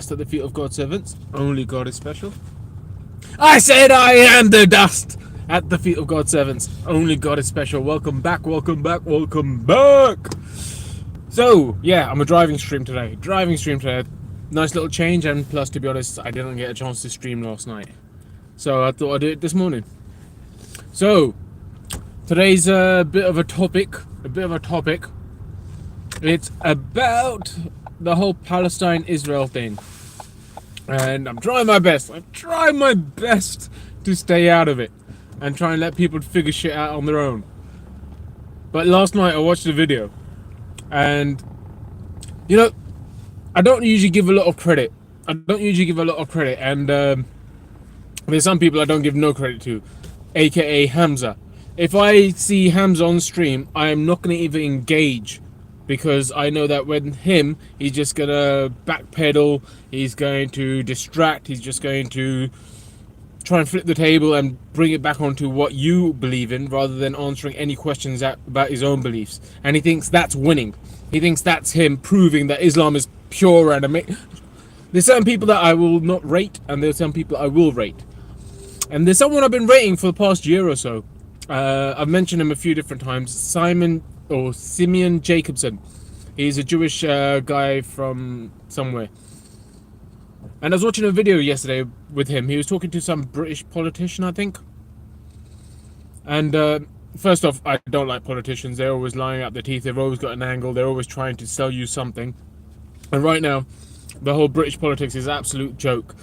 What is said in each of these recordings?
At the feet of God's servants. Only God is special. I said I am the dust at the feet of God's servants. Only God is special. Welcome back, welcome back, welcome back. So, yeah, I'm a driving stream today. Nice little change, and plus, to be honest, I didn't get a chance to stream last night. So I thought I'd do it this morning. So, today's a bit of a topic. It's about the whole Palestine-Israel thing. And I'm trying my best to stay out of it and try and let people figure shit out on their own. But last night I watched a video, and you know, I don't usually give a lot of credit. And there's some people I don't give no credit to, aka Hamza. If I see Hamza on stream, I am not going to even engage, because I know that when he's just going to backpedal, he's going to distract, he's just going to try and flip the table and bring it back onto what you believe in, rather than answering any questions about his own beliefs. And he thinks that's winning. He thinks that's him proving that Islam is pure and amazing. There's certain people that I will not rate, and there's some people I will rate. And there's someone I've been rating for the past year or so. I've mentioned him a few different times. Simeon Jacobson. He's a Jewish guy from somewhere. And I was watching a video yesterday with him. He was talking to some British politician, I think. And first off, I don't like politicians. They're always lying out their teeth. They've always got an angle. They're always trying to sell you something. And right now, the whole British politics is an absolute joke.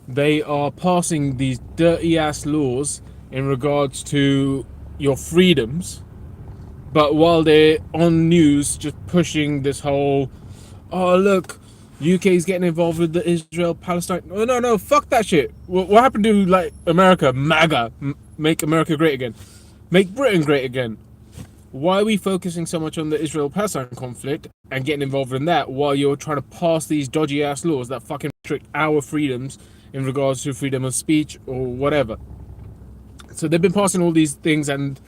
They are passing these dirty-ass laws in regards to your freedoms, but while they're on news just pushing this whole, oh look, UK's getting involved with the Israel-Palestine. No, fuck that shit. What happened to, like, America? MAGA, make America great again, make Britain great again. Why are we focusing so much on the Israel-Palestine conflict and getting involved in that, while you're trying to pass these dodgy ass laws that fucking restrict our freedoms in regards to freedom of speech or whatever? So they've been passing all these things, and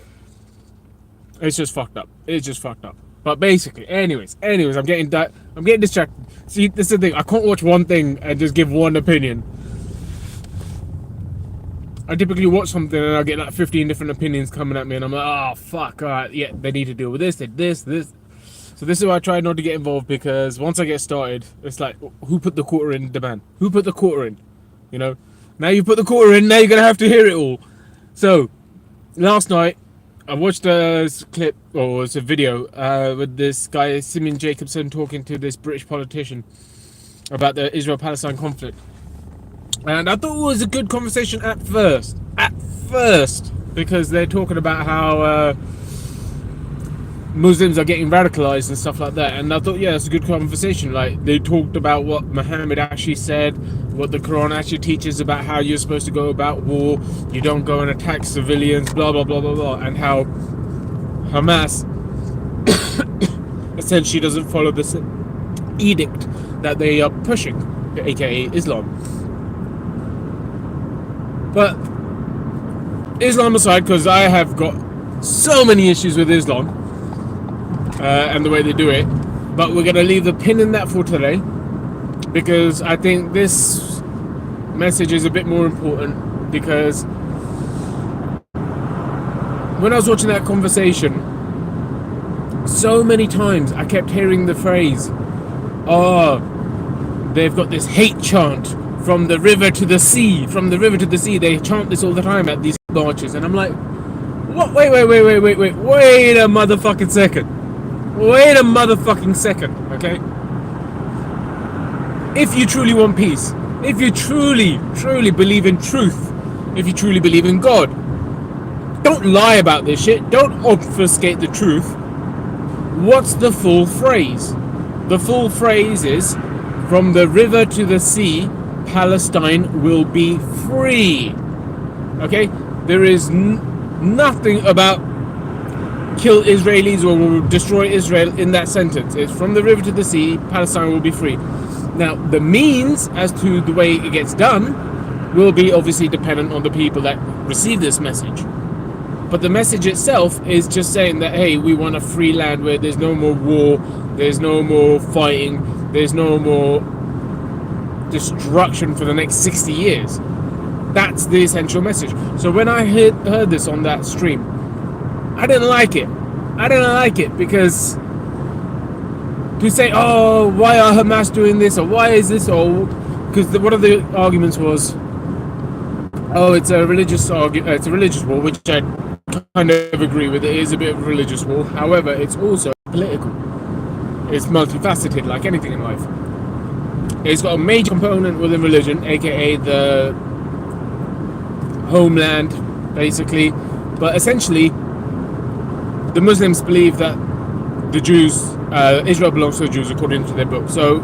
it's just fucked up. But basically, anyways, I'm getting distracted. See, this is the thing. I can't watch one thing and just give one opinion. I typically watch something and I get like 15 different opinions coming at me, and I'm like, oh fuck, alright, yeah, they need to deal with this, this. So this is why I try not to get involved, because once I get started, it's like, who put the quarter in the man? Who put the quarter in? You know? Now you put the quarter in, now you're gonna have to hear it all. So, last night, I watched a clip, or it's a video, with this guy, Simeon Jacobson, talking to this British politician about the Israel-Palestine conflict. And I thought it was a good conversation at first, because they're talking about how Muslims are getting radicalized and stuff like that. And I thought, yeah, it's a good conversation. Like, they talked about what Muhammad actually said, what the Quran actually teaches about how you're supposed to go about war. You don't go and attack civilians, blah, blah, blah, blah, blah. And how Hamas essentially doesn't follow this edict that they are pushing, aka Islam. But Islam aside, because I have got so many issues with Islam and the way they do it, but we're going to leave the pin in that for today, because I think this message is a bit more important. Because when I was watching that conversation, so many times I kept hearing the phrase, oh, they've got this hate chant, from the river to the sea, they chant this all the time at these marches. And I'm like, what? Wait a motherfucking second, okay? If you truly want peace, if you truly believe in truth, if you truly believe in God, don't lie about this shit, don't obfuscate the truth. What's the full phrase? The full phrase is, from the river to the sea, Palestine will be free. Okay? There is nothing about kill Israelis or destroy Israel in that sentence. It's from the river to the sea, Palestine will be free. Now, the means as to the way it gets done will be obviously dependent on the people that receive this message. But the message itself is just saying that, hey, we want a free land where there's no more war, there's no more fighting, there's no more destruction for the next 60 years. That's the essential message. So when I heard this on that stream, I didn't like it. I didn't like it because to say, oh, why are Hamas doing this, or why is this, or because one of the arguments was, oh, it's a religious it's a religious war, which I kind of agree with. It is a bit of a religious war. However, it's also political. It's multifaceted, like anything in life. It's got a major component within religion, aka the homeland, basically. But essentially, the Muslims believe that the Jews, Israel belongs to the Jews according to their book. So,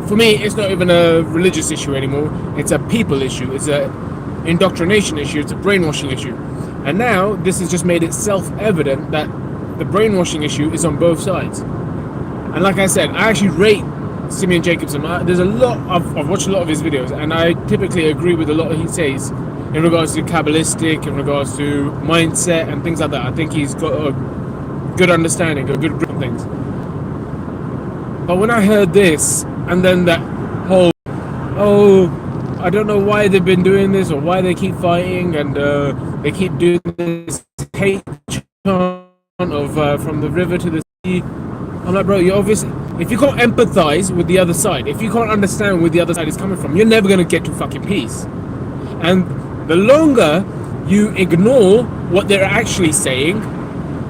for me, it's not even a religious issue anymore. It's a people issue. It's a indoctrination issue. It's a brainwashing issue. And now, this has just made it self-evident that the brainwashing issue is on both sides. And like I said, I actually rate Simeon Jacobson. There's a lot I've watched a lot of his videos, and I typically agree with a lot he says in regards to Kabbalistic, in regards to mindset and things like that. I think he's got a good understanding, a good grip on things. But when I heard this, and then that whole, oh, I don't know why they've been doing this or why they keep fighting, and they keep doing this hate chant of from the river to the sea. I'm like, bro, you're obviously, if you can't empathize with the other side, if you can't understand where the other side is coming from, you're never going to get to fucking peace. And the longer you ignore what they're actually saying,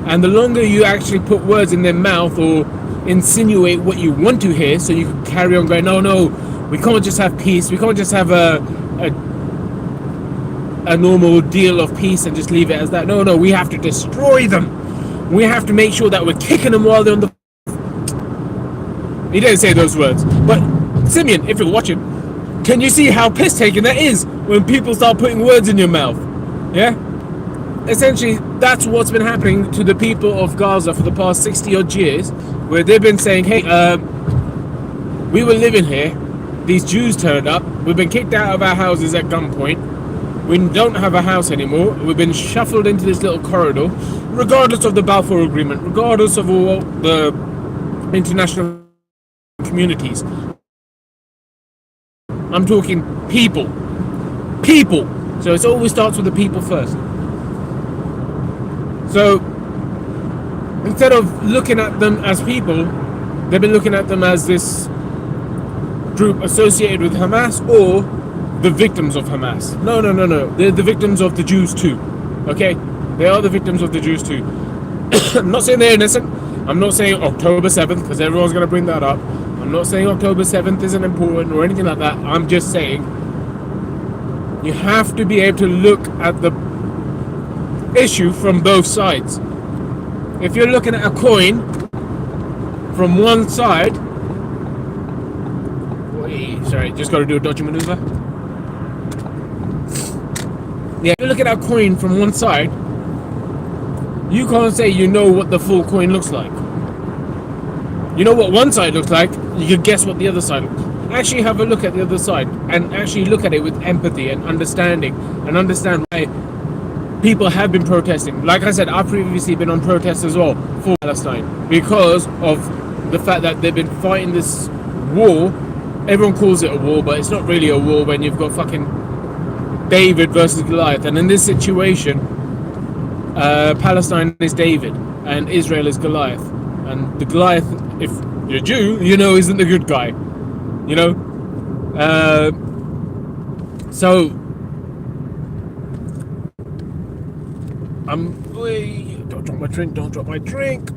and the longer you actually put words in their mouth or insinuate what you want to hear, so you can carry on going, no, we can't just have peace, we can't just have a normal deal of peace and just leave it as that. No, we have to destroy them. We have to make sure that we're kicking them while they're on the... He didn't say those words, but Simeon, if you're watching, can you see how piss-taking that is when people start putting words in your mouth? Yeah? Essentially, that's what's been happening to the people of Gaza for the past 60-odd years, where they've been saying, hey, we were living here, these Jews turned up, we've been kicked out of our houses at gunpoint, we don't have a house anymore, we've been shuffled into this little corridor, regardless of the Balfour Agreement, regardless of all the international communities. I'm talking people. So it always starts with the people first. So instead of looking at them as people, they've been looking at them as this group associated with Hamas or the victims of Hamas. No. They're the victims of the Jews too. Okay? They are the victims of the Jews too. I'm not saying they're innocent. I'm not saying October 7th, because everyone's going to bring that up. I'm not saying October 7th isn't important or anything like that. I'm just saying you have to be able to look at the issue from both sides. If you're looking at a coin from one side... Sorry, just got to do a dodgy maneuver. Yeah, if you're looking at a coin from one side, you can't say you know what the full coin looks like. You know what one side looks like, you can guess what the other side looks like. Actually have a look at the other side, and actually look at it with empathy and understanding, and understand why people have been protesting. Like I said, I've previously been on protests as well for Palestine, because of the fact that they've been fighting this war. Everyone calls it a war, but it's not really a war when you've got fucking David versus Goliath. And in this situation, Palestine is David and Israel is Goliath. And the Goliath, if you're Jew, you know, isn't the good guy. You know? So don't drop my drink.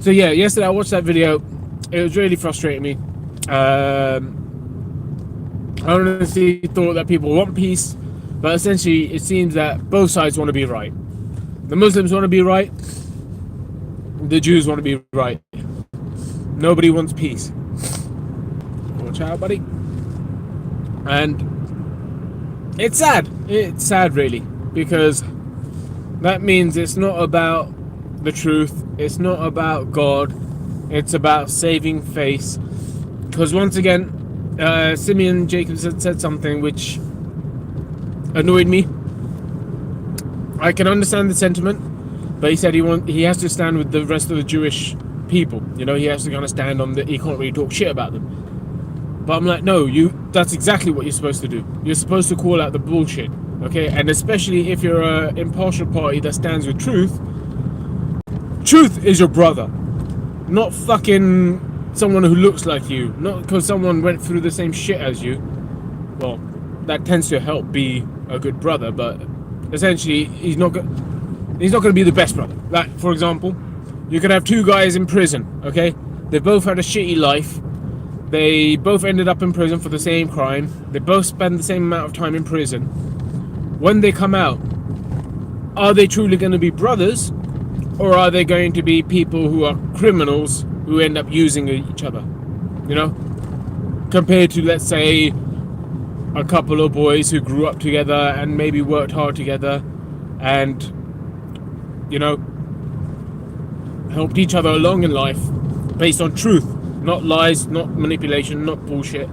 So yeah, yesterday I watched that video. It was really frustrating me. I honestly thought that people want peace, but essentially it seems that both sides want to be right. The Muslims want to be right, the Jews want to be right. Nobody wants peace. Watch out, buddy. And it's sad. It's sad, really, because that means it's not about the truth, it's not about God, it's about saving face. Because once again, Simeon Jacobson said something which annoyed me. I can understand the sentiment, but he said he has to stand with the rest of the Jewish people. You know, he has to kind of stand on he can't really talk shit about them. But I'm like, no, that's exactly what you're supposed to do. You're supposed to call out the bullshit, okay? And especially if you're an impartial party that stands with truth. Truth is your brother, not fucking someone who looks like you. Not because someone went through the same shit as you. Well, that tends to help be a good brother, but essentially he's not going to be the best brother. Like, for example, you could have two guys in prison, okay? They both had a shitty life. They both ended up in prison for the same crime. They both spend the same amount of time in prison. When they come out, are they truly going to be brothers? Or are they going to be people who are criminals who end up using each other? You know? Compared to, let's say, a couple of boys who grew up together and maybe worked hard together and, you know, helped each other along in life based on truth. Not lies, not manipulation, not bullshit,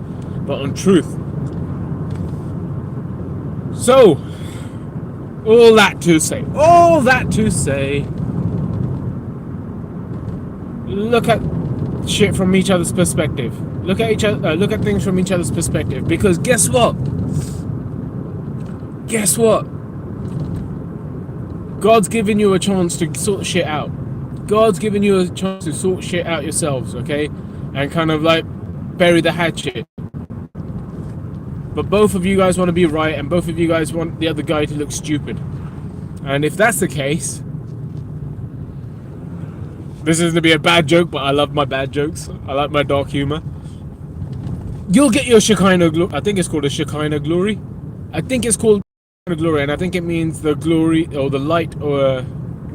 but on truth. So, all that to say, look at shit from each other's perspective. Look at things from each other's perspective. Because guess what? God's given you a chance to sort shit out. God's given you a chance to sort shit out yourselves, okay? And kind of like bury the hatchet. But both of you guys want to be right, and both of you guys want the other guy to look stupid. And if that's the case, this is going to be a bad joke, but I love my bad jokes. I like my dark humor. You'll get your Shekinah glory. I think it's called a Shekinah glory. I think it's called glory, and I think it means the glory or the light, or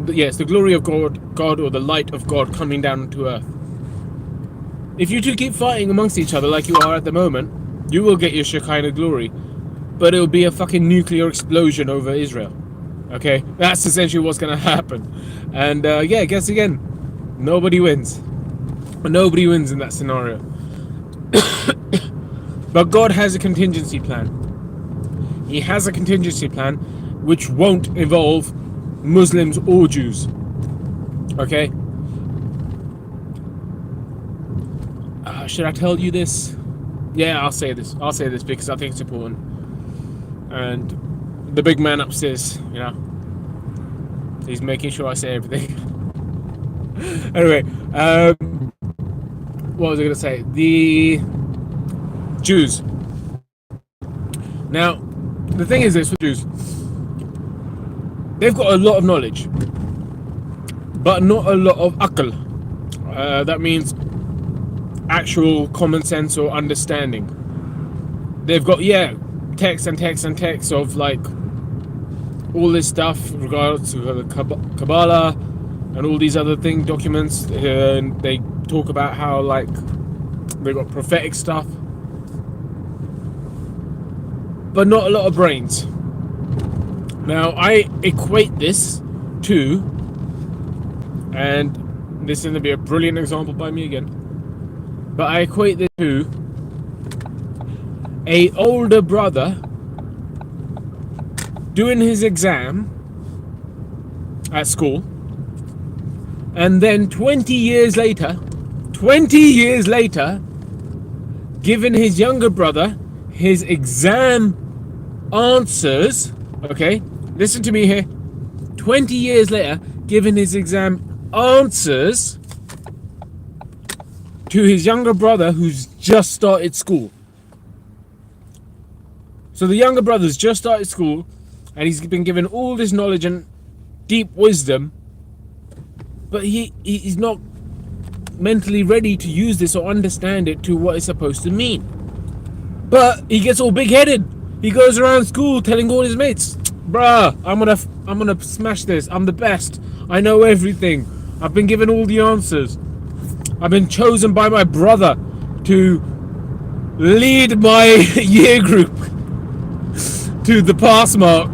yes, the glory of God or the light of God coming down to earth. If you two keep fighting amongst each other like you are at the moment, you will get your Shekinah glory, but it'll be a fucking nuclear explosion over Israel. Okay, that's essentially what's gonna happen. And yeah, guess again, nobody wins. Nobody wins in that scenario. But God has a contingency plan. He has a contingency plan which won't involve Muslims or Jews. Okay? Should I tell you this? Yeah, I'll say this. I'll say this because I think it's important. And the big man upstairs, you know, he's making sure I say everything. Anyway, what was I going to say? The Jews. Now, the thing is this with Jews. They've got a lot of knowledge, but not a lot of akal. That means actual common sense or understanding. They've got, yeah, texts and texts and texts of like all this stuff in regards to the Kabbalah and all these other documents. And they talk about how like they got prophetic stuff, but not a lot of brains. Now I equate this to, and this is going to be a brilliant example by me again, but I equate this to a older brother doing his exam at school, and then 20 years later, giving his younger brother his exam answers. Okay, listen to me here. 20 years later, giving his exam answers to his younger brother who's just started school. So the younger brother's just started school, and he's been given all this knowledge and deep wisdom, but he's not mentally ready to use this or understand it to what it's supposed to mean. But he gets all big-headed. He goes around school telling all his mates, bruh, I'm gonna smash this. I'm the best. I know everything. I've been given all the answers. I've been chosen by my brother to lead my year group to the pass mark.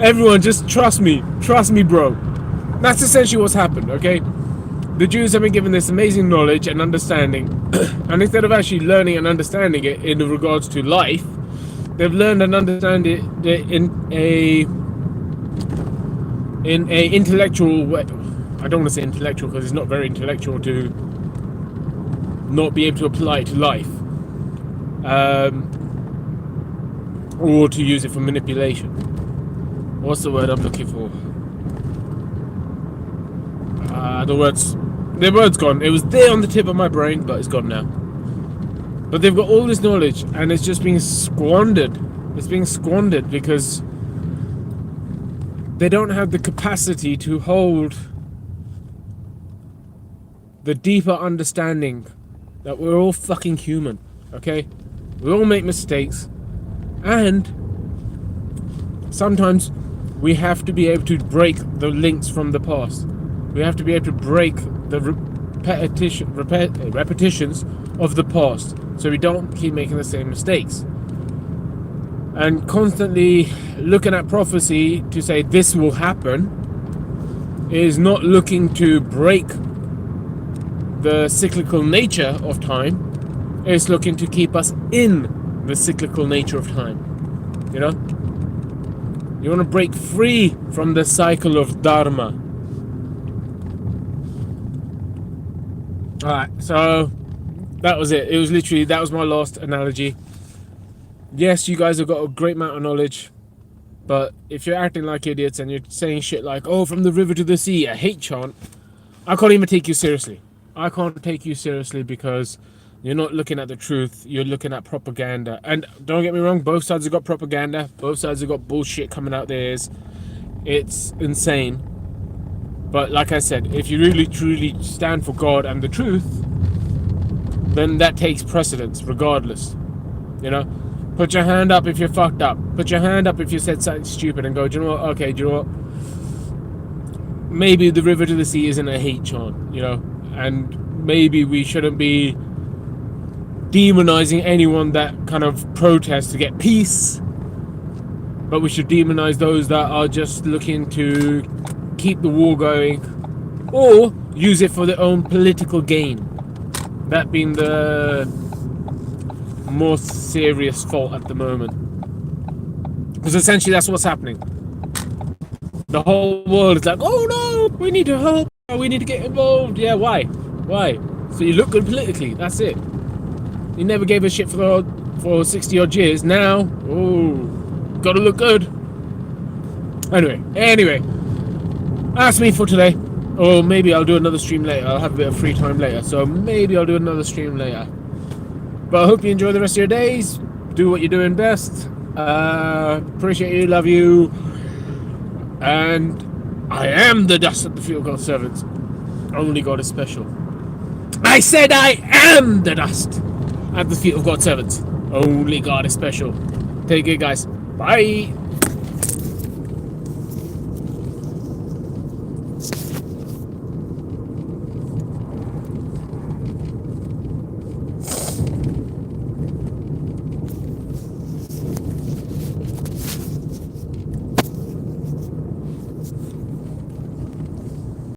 Everyone, just trust me. Trust me, bro. That's essentially what's happened, okay? The Jews have been given this amazing knowledge and understanding, and instead of actually learning and understanding it in regards to life, they've learned and understand it in a intellectual way. I don't want to say intellectual because it's not very intellectual to not be able to apply it to life. or to use it for manipulation. What's the word I'm looking for? The word's gone. It was there on the tip of my brain, but it's gone now. But they've got all this knowledge, and it's just being squandered. It's being squandered because they don't have the capacity to hold the deeper understanding that we're all fucking human, okay? We all make mistakes, and sometimes we have to be able to break the links from the past. We have to be able to break the repetitions of the past, so we don't keep making the same mistakes. And constantly looking at prophecy to say this will happen is not looking to break the cyclical nature of time. It's looking to keep us in the cyclical nature of time. You know? You want to break free from the cycle of Dharma. Alright, so that was it. It was literally, that was my last analogy. Yes, you guys have got a great amount of knowledge, but if you're acting like idiots and you're saying shit like, oh, from the river to the sea, a hate chant, I can't even take you seriously. I can't take you seriously because you're not looking at the truth, you're looking at propaganda. And don't get me wrong, both sides have got propaganda, both sides have got bullshit coming out there. It's insane. But like I said, if you really truly stand for God and the truth, then that takes precedence regardless. You know? Put your hand up if you're fucked up. Put your hand up if you said something stupid and go, do you know what? Okay, do you know what? Maybe the river to the sea isn't a hate chant, you know? And maybe we shouldn't be demonizing anyone that kind of protests to get peace. But we should demonize those that are just looking to keep the war going or use it for their own political gain. That being the more serious fault at the moment, because essentially that's what's happening. The whole world is like, oh no, we need to help, we need to get involved. Yeah, why so you look good politically, that's it. You never gave a shit for 60 odd years. Now, oh, gotta look good. Anyway, that's me for today. Or maybe I'll do another stream later. I'll have a bit of free time later, so maybe I'll do another stream later. But I hope you enjoy the rest of your days. Do what you're doing best. Appreciate you, love you. And I am the dust at the feet of God's servants. Only God is special. I said I am the dust at the feet of God's servants. Only God is special. Take care, guys. Bye.